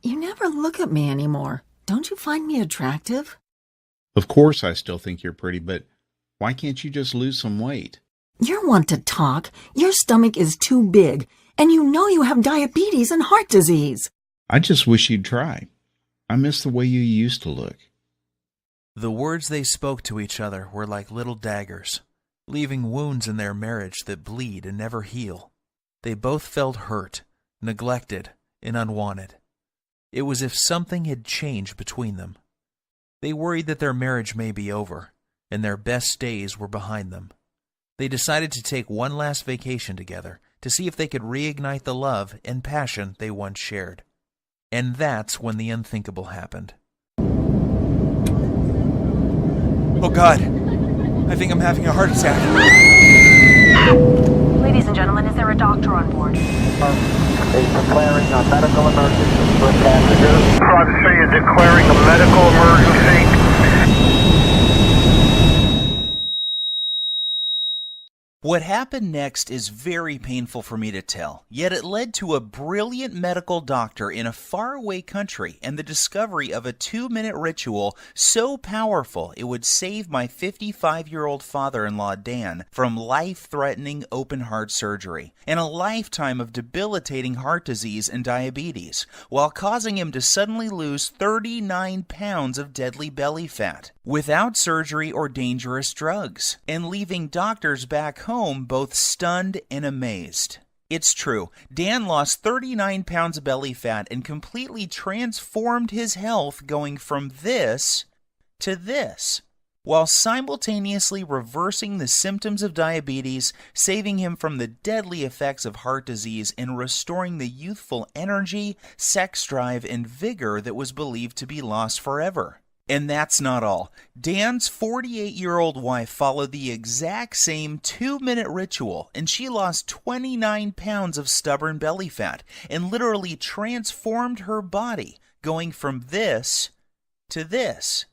You never look at me anymore. Don't you find me attractive? Of course I still think you're pretty, but why can't you just lose some weight? You're one to talk. Your stomach is too big, and you know you have diabetes and heart disease. I just wish you'd try. I miss the way you used to look. The words they spoke to each other were like little daggers, leaving wounds in their marriage that bleed and never heal. They both felt hurt, neglected, and unwanted. It was as if something had changed between them. They worried that their marriage may be over, and their best days were behind them. They decided to take one last vacation together to see if they could reignite the love and passion they once shared. And that's when the unthinkable happened. Oh God, I think I'm having a heart attack. Ladies and gentlemen, is there a doctor on board? Is declaring a medical emergency for passengers. Roger 3 is declaring a medical emergency. What happened next is very painful for me to tell, yet it led to a brilliant medical doctor in a faraway country and the discovery of a 2-minute ritual so powerful it would save my 55-year-old father-in-law Dan from life-threatening open-heart surgery and a lifetime of debilitating heart disease and diabetes, while causing him to suddenly lose 39 pounds of deadly belly fat without surgery or dangerous drugs, and leaving doctors back home both stunned and amazed. It's true, Dan lost 39 pounds of belly fat and completely transformed his health, going from this to this, while simultaneously reversing the symptoms of diabetes, saving him from the deadly effects of heart disease, and restoring the youthful energy, sex drive, and vigor that was believed to be lost forever. And that's not all. Dan's 48-year-old wife followed the exact same 2-minute ritual, and she lost 29 pounds of stubborn belly fat and literally transformed her body, going from this to this,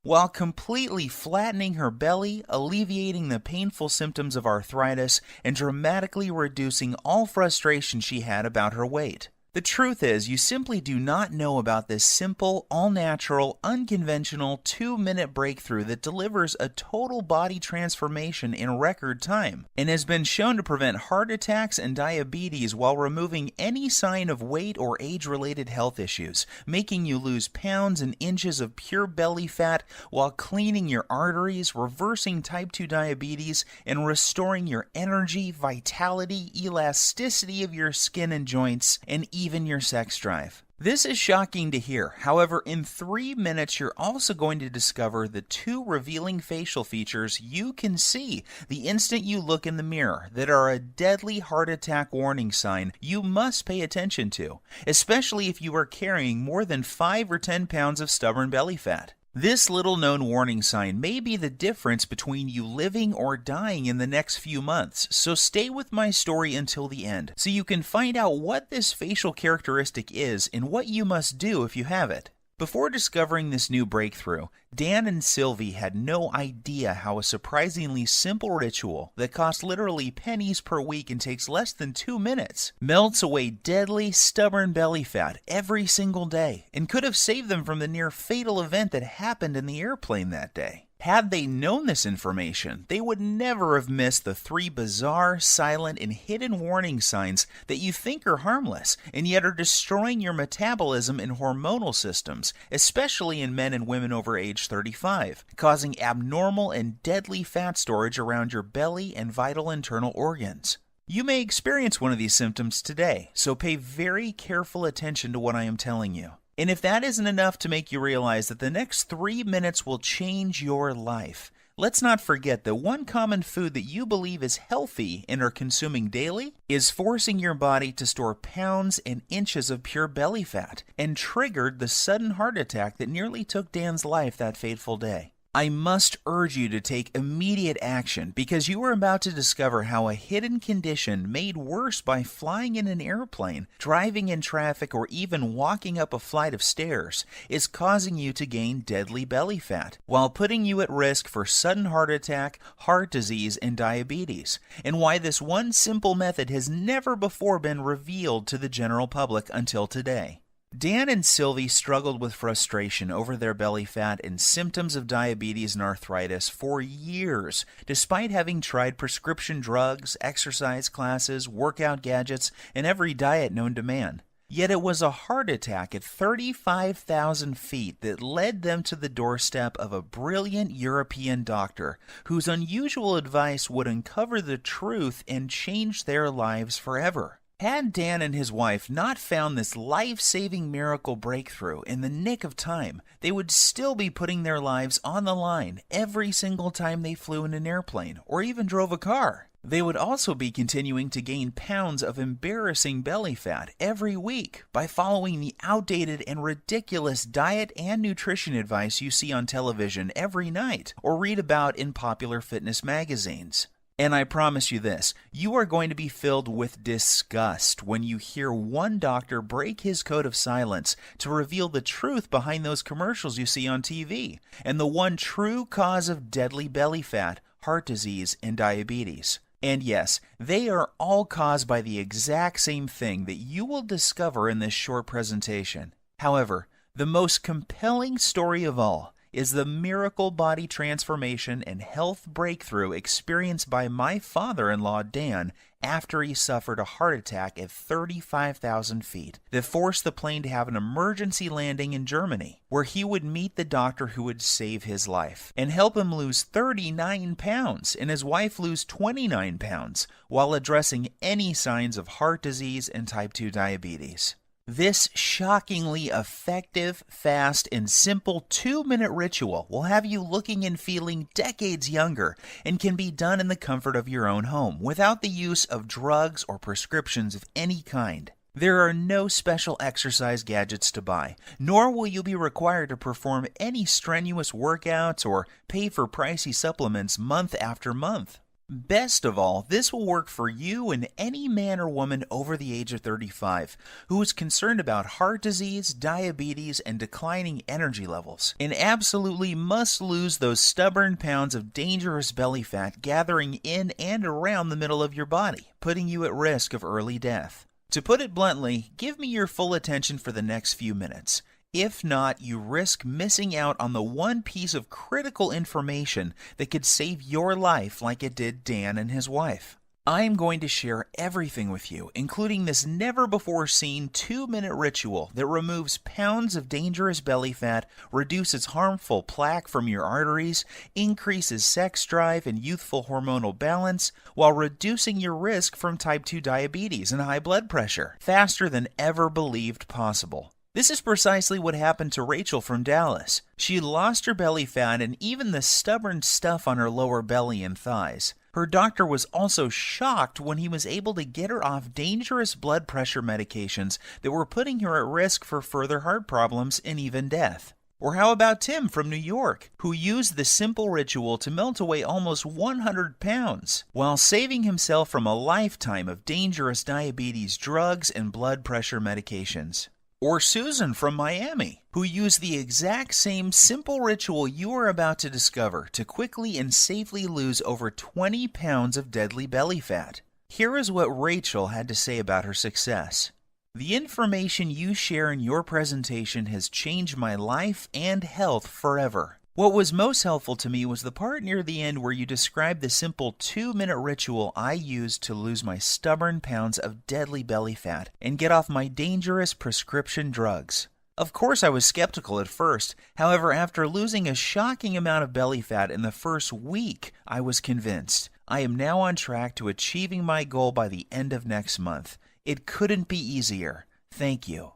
while completely flattening her belly, alleviating the painful symptoms of arthritis, and dramatically reducing all frustration she had about her weight. The truth is, you simply do not know about this simple, all-natural, unconventional 2-minute breakthrough that delivers a total body transformation in record time and has been shown to prevent heart attacks and diabetes while removing any sign of weight or age-related health issues, making you lose pounds and inches of pure belly fat while cleaning your arteries, reversing type 2 diabetes, and restoring your energy, vitality, elasticity of your skin and joints, and even your sex drive. This is shocking to hear. However, in 3 minutes, you're also going to discover the 2 revealing facial features you can see the instant you look in the mirror that are a deadly heart attack warning sign you must pay attention to, especially if you are carrying more than 5 or 10 pounds of stubborn belly fat. This little-known warning sign may be the difference between you living or dying in the next few months, so stay with my story until the end so you can find out what this facial characteristic is and what you must do if you have it. Before discovering this new breakthrough, Dan and Sylvie had no idea how a surprisingly simple ritual that costs literally pennies per week and takes less than 2 minutes melts away deadly, stubborn belly fat every single day and could have saved them from the near fatal event that happened in the airplane that day. Had they known this information, they would never have missed the 3 bizarre, silent, and hidden warning signs that you think are harmless, and yet are destroying your metabolism and hormonal systems, especially in men and women over age 35, causing abnormal and deadly fat storage around your belly and vital internal organs. You may experience one of these symptoms today, so pay very careful attention to what I am telling you. And if that isn't enough to make you realize that the next 3 minutes will change your life, let's not forget that one common food that you believe is healthy and are consuming daily is forcing your body to store pounds and inches of pure belly fat and triggered the sudden heart attack that nearly took Dan's life that fateful day. I must urge you to take immediate action because you are about to discover how a hidden condition made worse by flying in an airplane, driving in traffic, or even walking up a flight of stairs is causing you to gain deadly belly fat while putting you at risk for sudden heart attack, heart disease, and diabetes, and why this one simple method has never before been revealed to the general public until today. Dan and Sylvie struggled with frustration over their belly fat and symptoms of diabetes and arthritis for years, despite having tried prescription drugs, exercise classes, workout gadgets, and every diet known to man. Yet it was a heart attack at 35,000 feet that led them to the doorstep of a brilliant European doctor whose unusual advice would uncover the truth and change their lives forever. Had Dan and his wife not found this life-saving miracle breakthrough in the nick of time, they would still be putting their lives on the line every single time they flew in an airplane or even drove a car. They would also be continuing to gain pounds of embarrassing belly fat every week by following the outdated and ridiculous diet and nutrition advice you see on television every night or read about in popular fitness magazines. And I promise you this, you are going to be filled with disgust when you hear one doctor break his code of silence to reveal the truth behind those commercials you see on TV and the one true cause of deadly belly fat, heart disease, and diabetes. And yes, they are all caused by the exact same thing that you will discover in this short presentation. However, the most compelling story of all is the miracle body transformation and health breakthrough experienced by my father-in-law, Dan, after he suffered a heart attack at 35,000 feet that forced the plane to have an emergency landing in Germany, where he would meet the doctor who would save his life and help him lose 39 pounds and his wife lose 29 pounds while addressing any signs of heart disease and type 2 diabetes. This shockingly effective, fast, and simple 2-minute ritual will have you looking and feeling decades younger and can be done in the comfort of your own home without the use of drugs or prescriptions of any kind. There are no special exercise gadgets to buy, nor will you be required to perform any strenuous workouts or pay for pricey supplements month after month. Best of all, this will work for you and any man or woman over the age of 35 who is concerned about heart disease, diabetes, and declining energy levels, and absolutely must lose those stubborn pounds of dangerous belly fat gathering in and around the middle of your body, putting you at risk of early death. To put it bluntly, give me your full attention for the next few minutes. If not, you risk missing out on the one piece of critical information that could save your life like it did Dan and his wife. I am going to share everything with you, including this never-before-seen 2-minute ritual that removes pounds of dangerous belly fat, reduces harmful plaque from your arteries, increases sex drive and youthful hormonal balance, while reducing your risk from type 2 diabetes and high blood pressure faster than ever believed possible. This is precisely what happened to Rachel from Dallas. She lost her belly fat and even the stubborn stuff on her lower belly and thighs. Her doctor was also shocked when he was able to get her off dangerous blood pressure medications that were putting her at risk for further heart problems and even death. Or how about Tim from New York, who used the simple ritual to melt away almost 100 pounds while saving himself from a lifetime of dangerous diabetes drugs and blood pressure medications? Or Susan from Miami, who used the exact same simple ritual you are about to discover to quickly and safely lose over 20 pounds of deadly belly fat. Here is what Rachel had to say about her success. The information you share in your presentation has changed my life and health forever. What was most helpful to me was the part near the end where you described the simple 2-minute ritual I used to lose my stubborn pounds of deadly belly fat and get off my dangerous prescription drugs. Of course, I was skeptical at first. However, after losing a shocking amount of belly fat in the first week, I was convinced. I am now on track to achieving my goal by the end of next month. It couldn't be easier. Thank you.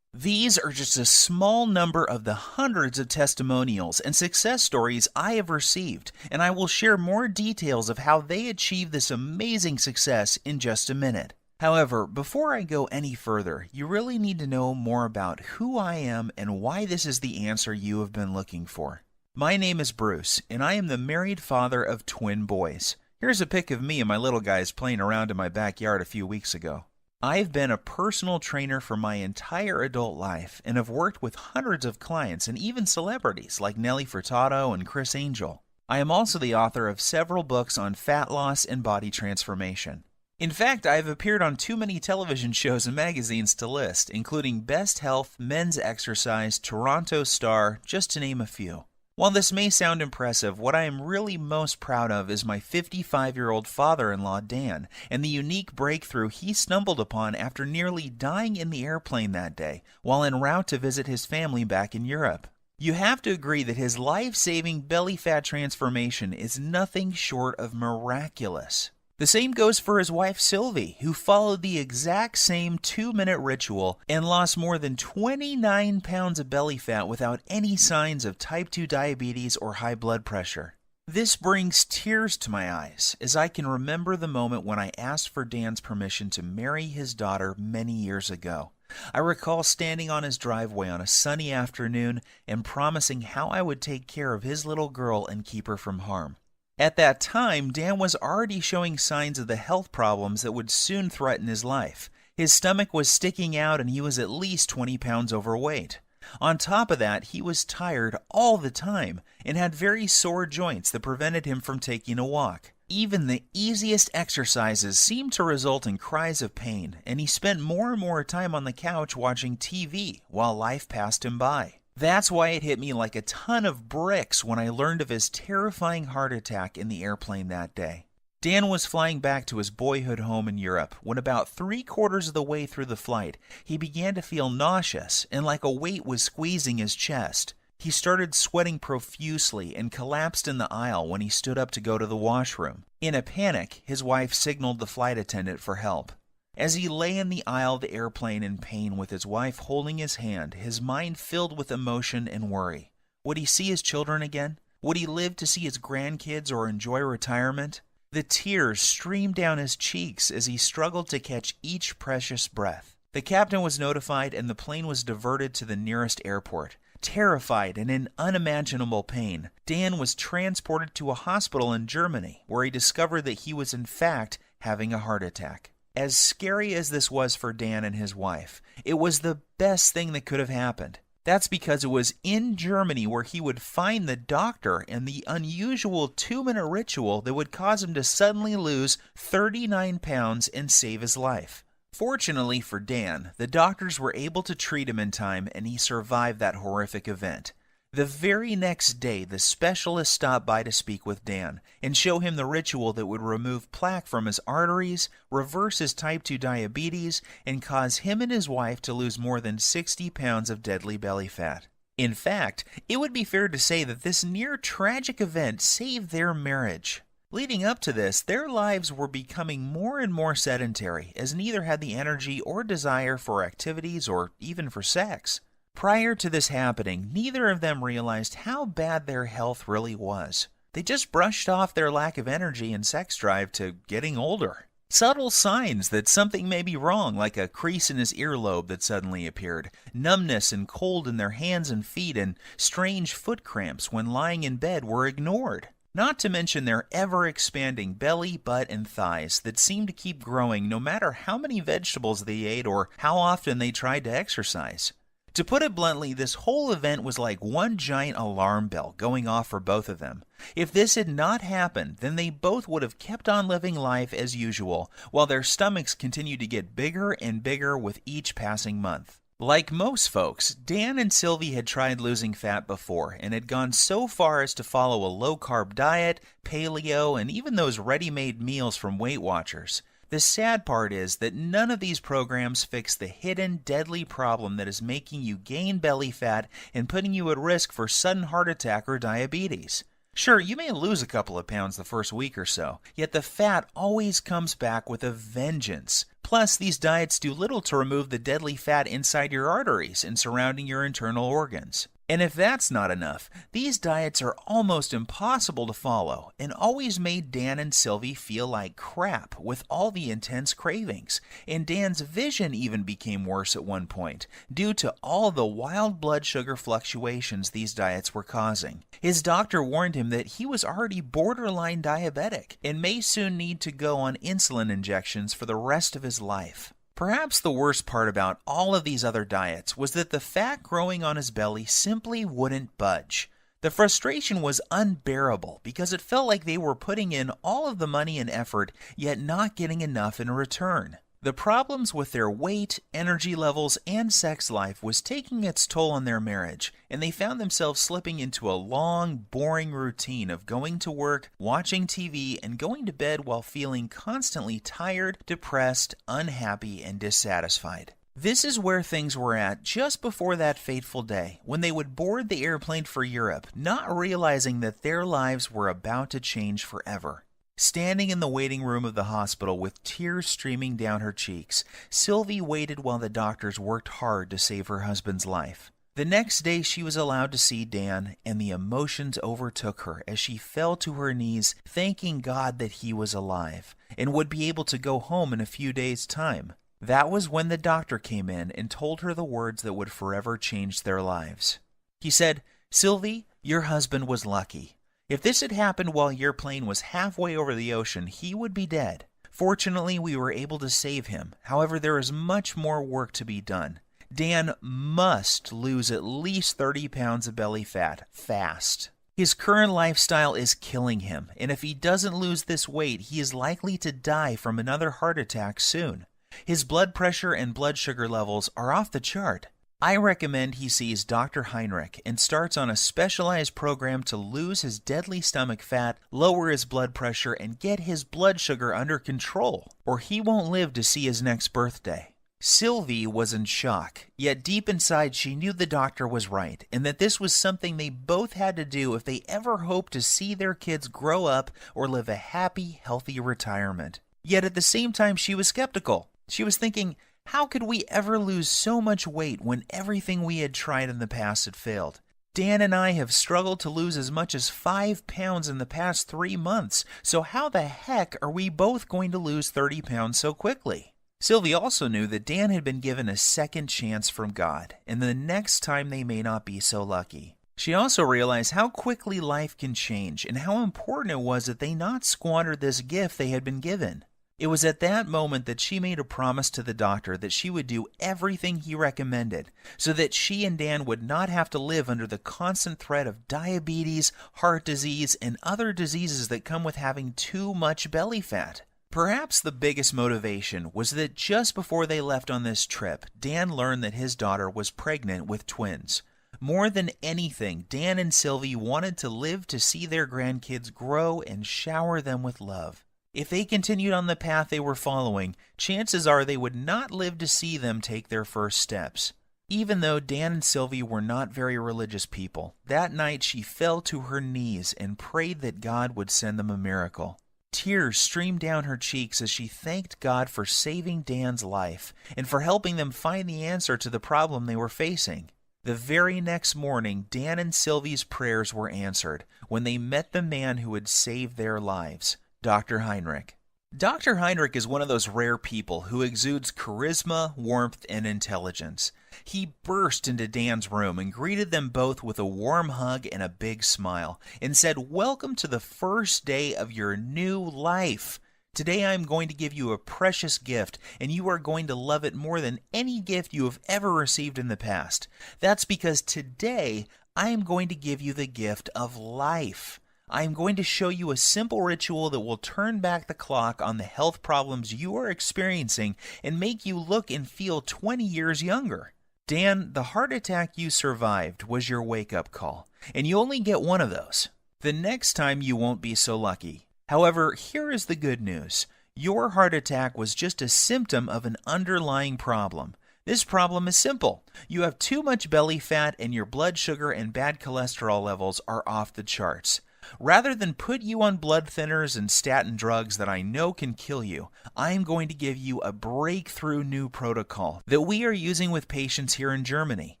These are just a small number of the hundreds of testimonials and success stories I have received, and I will share more details of how they achieved this amazing success in just a minute. However, before I go any further, you really need to know more about who I am and why this is the answer you have been looking for. My name is Bruce, and I am the married father of twin boys. Here's a pic of me and my little guys playing around in my backyard a few weeks ago. I've been a personal trainer for my entire adult life and have worked with hundreds of clients and even celebrities like Nelly Furtado and Chris Angel. I am also the author of several books on fat loss and body transformation. In fact, I've appeared on too many television shows and magazines to list, including Best Health, Men's Exercise, Toronto Star, just to name a few. While this may sound impressive, what I am really most proud of is my 55-year-old father-in-law, Dan, and the unique breakthrough he stumbled upon after nearly dying in the airplane that day while en route to visit his family back in Europe. You have to agree that his life-saving belly fat transformation is nothing short of miraculous. The same goes for his wife Sylvie, who followed the exact same 2-minute ritual and lost more than 29 pounds of belly fat without any signs of type 2 diabetes or high blood pressure. This brings tears to my eyes as I can remember the moment when I asked for Dan's permission to marry his daughter many years ago. I recall standing on his driveway on a sunny afternoon and promising how I would take care of his little girl and keep her from harm. At that time, Dan was already showing signs of the health problems that would soon threaten his life. His stomach was sticking out and he was at least 20 pounds overweight. On top of that, he was tired all the time and had very sore joints that prevented him from taking a walk. Even the easiest exercises seemed to result in cries of pain, and he spent more and more time on the couch watching TV while life passed him by. That's why it hit me like a ton of bricks when I learned of his terrifying heart attack in the airplane that day. Dan was flying back to his boyhood home in Europe when about 3/4 of the way through the flight, he began to feel nauseous and like a weight was squeezing his chest. He started sweating profusely and collapsed in the aisle when he stood up to go to the washroom. In a panic, his wife signaled the flight attendant for help. As he lay in the aisle of the airplane in pain with his wife holding his hand, his mind filled with emotion and worry. Would he see his children again? Would he live to see his grandkids or enjoy retirement? The tears streamed down his cheeks as he struggled to catch each precious breath. The captain was notified and the plane was diverted to the nearest airport. Terrified and in unimaginable pain, Dan was transported to a hospital in Germany where he discovered that he was in fact having a heart attack. As scary as this was for Dan and his wife, it was the best thing that could have happened. That's because it was in Germany where he would find the doctor and the unusual 2-minute ritual that would cause him to suddenly lose 39 pounds and save his life. Fortunately for Dan, the doctors were able to treat him in time and he survived that horrific event. The very next day, the specialist stopped by to speak with Dan and show him the ritual that would remove plaque from his arteries, reverse his type 2 diabetes, and cause him and his wife to lose more than 60 pounds of deadly belly fat. In fact, it would be fair to say that this near-tragic event saved their marriage. Leading up to this, their lives were becoming more and more sedentary, as neither had the energy or desire for activities or even for sex. Prior to this happening, neither of them realized how bad their health really was. They just brushed off their lack of energy and sex drive to getting older. Subtle signs that something may be wrong, like a crease in his earlobe that suddenly appeared, numbness and cold in their hands and feet, and strange foot cramps when lying in bed were ignored. Not to mention their ever-expanding belly, butt, and thighs that seemed to keep growing no matter how many vegetables they ate or how often they tried to exercise. To put it bluntly, this whole event was like one giant alarm bell going off for both of them. If this had not happened, then they both would have kept on living life as usual, while their stomachs continued to get bigger and bigger with each passing month. Like most folks, Dan and Sylvie had tried losing fat before and had gone so far as to follow a low-carb diet, paleo, and even those ready-made meals from Weight Watchers. The sad part is that none of these programs fix the hidden, deadly problem that is making you gain belly fat and putting you at risk for sudden heart attack or diabetes. Sure, you may lose a couple of pounds the first week or so, yet the fat always comes back with a vengeance. Plus, these diets do little to remove the deadly fat inside your arteries and surrounding your internal organs. And if that's not enough, these diets are almost impossible to follow and always made Dan and Sylvie feel like crap with all the intense cravings. And Dan's vision even became worse at one point due to all the wild blood sugar fluctuations these diets were causing. His doctor warned him that he was already borderline diabetic and may soon need to go on insulin injections for the rest of his life. Perhaps the worst part about all of these other diets was that the fat growing on his belly simply wouldn't budge. The The frustration was unbearable because it felt like they were putting in all of the money and effort, yet not getting enough in return. The problems with their weight, energy levels, and sex life was taking its toll on their marriage, and they found themselves slipping into a long, boring routine of going to work, watching TV, and going to bed while feeling constantly tired, depressed, unhappy, and dissatisfied. This is where things were at just before that fateful day, when they would board the airplane for Europe, not realizing that their lives were about to change forever. Standing in the waiting room of the hospital with tears streaming down her cheeks, Sylvie waited while the doctors worked hard to save her husband's life. The next day she was allowed to see Dan, and the emotions overtook her as she fell to her knees, thanking God that he was alive, and would be able to go home in a few days' time. That was when the doctor came in and told her the words that would forever change their lives. He said, "Sylvie, your husband was lucky. If this had happened while your plane was halfway over the ocean, he would be dead. Fortunately, we were able to save him. However, there is much more work to be done. Dan must lose at least 30 pounds of belly fat, fast. His current lifestyle is killing him, and if he doesn't lose this weight, he is likely to die from another heart attack soon. His blood pressure and blood sugar levels are off the chart. I recommend he sees Dr. Heinrich and starts on a specialized program to lose his deadly stomach fat, lower his blood pressure, and get his blood sugar under control, or he won't live to see his next birthday." Sylvie was in shock, yet deep inside she knew the doctor was right, and that this was something they both had to do if they ever hoped to see their kids grow up or live a happy, healthy retirement. Yet at the same time she was skeptical. She was thinking, how could we ever lose so much weight when everything we had tried in the past had failed? Dan and I have struggled to lose as much as 5 pounds in the past 3 months, so how the heck are we both going to lose 30 pounds so quickly? Sylvie also knew that Dan had been given a second chance from God, and the next time they may not be so lucky. She also realized how quickly life can change and how important it was that they not squander this gift they had been given. It was at that moment that she made a promise to the doctor that she would do everything he recommended so that she and Dan would not have to live under the constant threat of diabetes, heart disease, and other diseases that come with having too much belly fat. Perhaps the biggest motivation was that just before they left on this trip, Dan learned that his daughter was pregnant with twins. More than anything, Dan and Sylvie wanted to live to see their grandkids grow and shower them with love. If they continued on the path they were following, chances are they would not live to see them take their first steps. Even though Dan and Sylvie were not very religious people, that night she fell to her knees and prayed that God would send them a miracle. Tears streamed down her cheeks as she thanked God for saving Dan's life and for helping them find the answer to the problem they were facing. The very next morning, Dan and Sylvie's prayers were answered when they met the man who had saved their lives, Dr. Heinrich. Dr. Heinrich is one of those rare people who exudes charisma, warmth, and intelligence. He burst into Dan's room and greeted them both with a warm hug and a big smile, and said, "Welcome to the first day of your new life. Today I am going to give you a precious gift, and you are going to love it more than any gift you have ever received in the past. That's because today I am going to give you the gift of life. I am going to show you a simple ritual that will turn back the clock on the health problems you are experiencing and make you look and feel 20 years younger. Dan, the heart attack you survived was your wake-up call, and you only get one of those. The next time you won't be so lucky. However, here is the good news. Your heart attack was just a symptom of an underlying problem. This problem is simple. You have too much belly fat and your blood sugar and bad cholesterol levels are off the charts. Rather than put you on blood thinners and statin drugs that I know can kill you, I am going to give you a breakthrough new protocol that we are using with patients here in Germany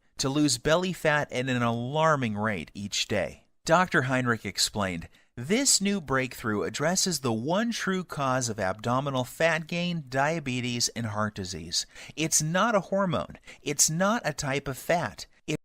to lose belly fat at an alarming rate each day. Dr. Heinrich explained, this new breakthrough addresses the one true cause of abdominal fat gain, diabetes, and heart disease. It's not a hormone. It's not a type of fat.